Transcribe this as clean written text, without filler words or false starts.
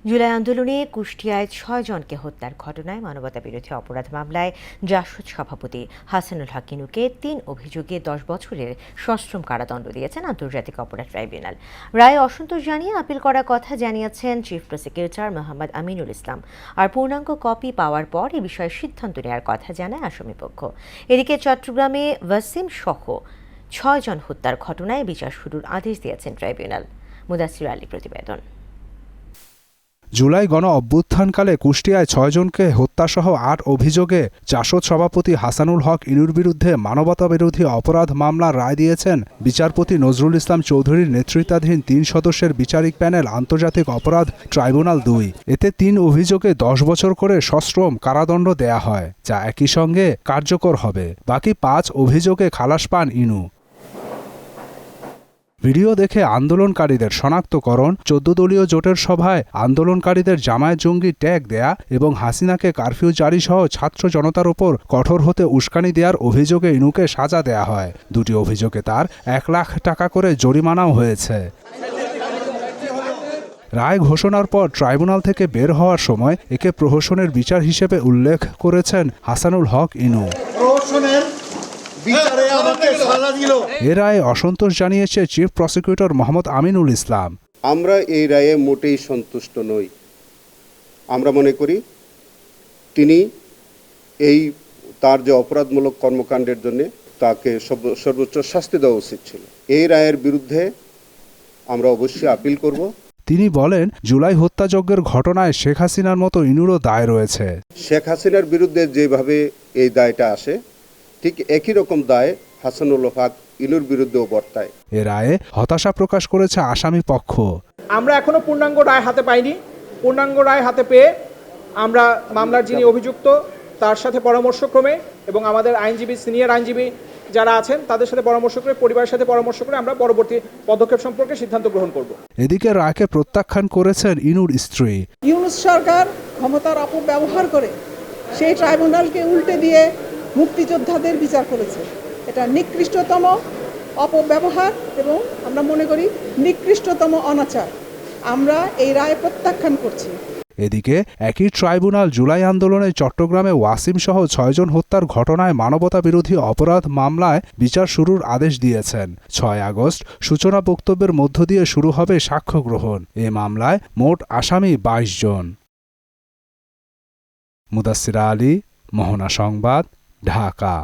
জুলাই আন্দোলনে কুষ্টিয়ায় ৬ জনকে হত্যার ঘটনায় মানবতাবিরোধী অপরাধ মামলায় জাসদ সভাপতি হাসানুল হক ইনুকে ৩ অভিযোগে ১০ বছরের সশ্রম কারাদণ্ড দিয়েছেন আন্তর্জাতিক অপরাধ ট্রাইব্যুনাল। রায়ে অসন্তোষ জানিয়ে আপিল করার কথা জানিয়েছেন চিফ প্রসিকিউটর মোহাম্মদ আমিনুল ইসলাম। আর পূর্ণাঙ্গ কপি পাওয়ার পর এ বিষয়ে সিদ্ধান্ত নেওয়ার কথা জানায় আসামিপক্ষ। এদিকে চট্টগ্রামে ওয়াসিম সহ ৬ জন হত্যার ঘটনায় বিচার শুরুর আদেশ দিয়েছেন ট্রাইব্যুনাল। মুদাসির আলী প্রতিবেদন। জুলাই গণ অভ্যুত্থানকালে কুষ্টিয়ায় ৬ জনকে হত্যাসহ ৮ অভিযোগে জাসদ সভাপতি হাসানুল হক ইনুর বিরুদ্ধে মানবতাবিরোধী অপরাধ মামলার রায় দিয়েছেন বিচারপতি নজরুল ইসলাম চৌধুরীর নেতৃত্বাধীন ৩ সদস্যের বিচারিক প্যানেল আন্তর্জাতিক অপরাধ ট্রাইব্যুনাল ২। এতে ৩ অভিযোগে ১০ বছর করে সশ্রম কারাদণ্ড দেয়া হয়, যা একই সঙ্গে কার্যকর হবে। বাকি ৫ অভিযোগে খালাস পান ইনু। ভিডিও দেখে আন্দোলনকারীদের শনাক্তকরণ, ১৪ দলীয় জোটের সভায় আন্দোলনকারীদের জামায়াত জঙ্গি ট্যাগ দেয়া এবং হাসিনাকে কারফিউ জারি সহ ছাত্র জনতার ওপর কঠোর হতে উস্কানি দেওয়ার অভিযোগে ইনুকে সাজা দেয়া হয়। ২টি অভিযোগে তার ১ লাখ টাকা করে জরিমানাও হয়েছে। রায় ঘোষণার পর ট্রাইব্যুনাল থেকে বের হওয়ার সময় একে প্রহসনের বিচার হিসেবে উল্লেখ করেছেন হাসানুল হক ইনু। এ রায়ে অসন্তোষ জানিয়েছে চিফ প্রসিকিউটর মোহাম্মদ আমিনুল ইসলাম। আমরা এই রায়ে মোটেই সন্তুষ্ট নই। আমরা মনে করি তিনি তার যে অপরাধমূলক কর্মকাণ্ডের জন্য তাকে সর্বোচ্চ শাস্তি দেওয়া উচিত ছিল। এই রায়ের বিরুদ্ধে আমরা অবশ্যই আপিল করব। তিনি বলেন, জুলাই হত্যাযজ্ঞের ঘটনায় শেখ হাসিনার মতো ইনুরও দায় রয়েছে। শেখ হাসিনার বিরুদ্ধে যেভাবে এই দায়টা আসে, ঠিক একই রকম দায় হাসানুল হক ইনুর বিরুদ্ধেও বর্তায়। এ রায়ে হতাশা প্রকাশ করেছে আসামি পক্ষ। আমরা এখনো পূর্ণাঙ্গ রায় হাতে পাইনি। পূর্ণাঙ্গ রায় হাতে পেয়ে আমরা মামলার যিনি অভিযুক্ত তার সাথে পরামর্শক্রমে এবং আমাদের আইনজীবী, সিনিয়র আইনজীবী যারা আছেন তাদের সাথে পরামর্শ করে, পরিবারের সাথে পরামর্শ করে আমরা পরবর্তী পদক্ষেপ সম্পর্কে সিদ্ধান্ত গ্রহণ করব। এদিকে রায়কে প্রত্যাখ্যান করেছেন ইনুর স্ত্রী। ইউনূস সরকার ক্ষমতার অপব্যবহার করে সেই ট্রাইব্যুনালকে উল্টে দিয়ে মুক্তিযোদ্ধাদের বিচার করেছে। এটা নিকৃষ্টতম অপব্যবহার এবং আমরা মনে করি নিকৃষ্টতম অনাচার। আমরা এই রায় প্রত্যাখ্যান করছি। এদিকে একই ট্রাইব্যুনাল জুলাই আন্দোলনে চট্টগ্রামে ওয়াসিম সহ ৬ জন হত্যার ঘটনায় মানবতাবিরোধী অপরাধ মামলায় বিচার শুরুর আদেশ দিয়েছেন। ৬ আগস্ট সূচনা বক্তব্যের মধ্য দিয়ে শুরু হবে সাক্ষ্য গ্রহণ। এ মামলায় মোট আসামি ২২ জন। মুদাসসির আলী, মোহনা সংবাদ, ঢাকা।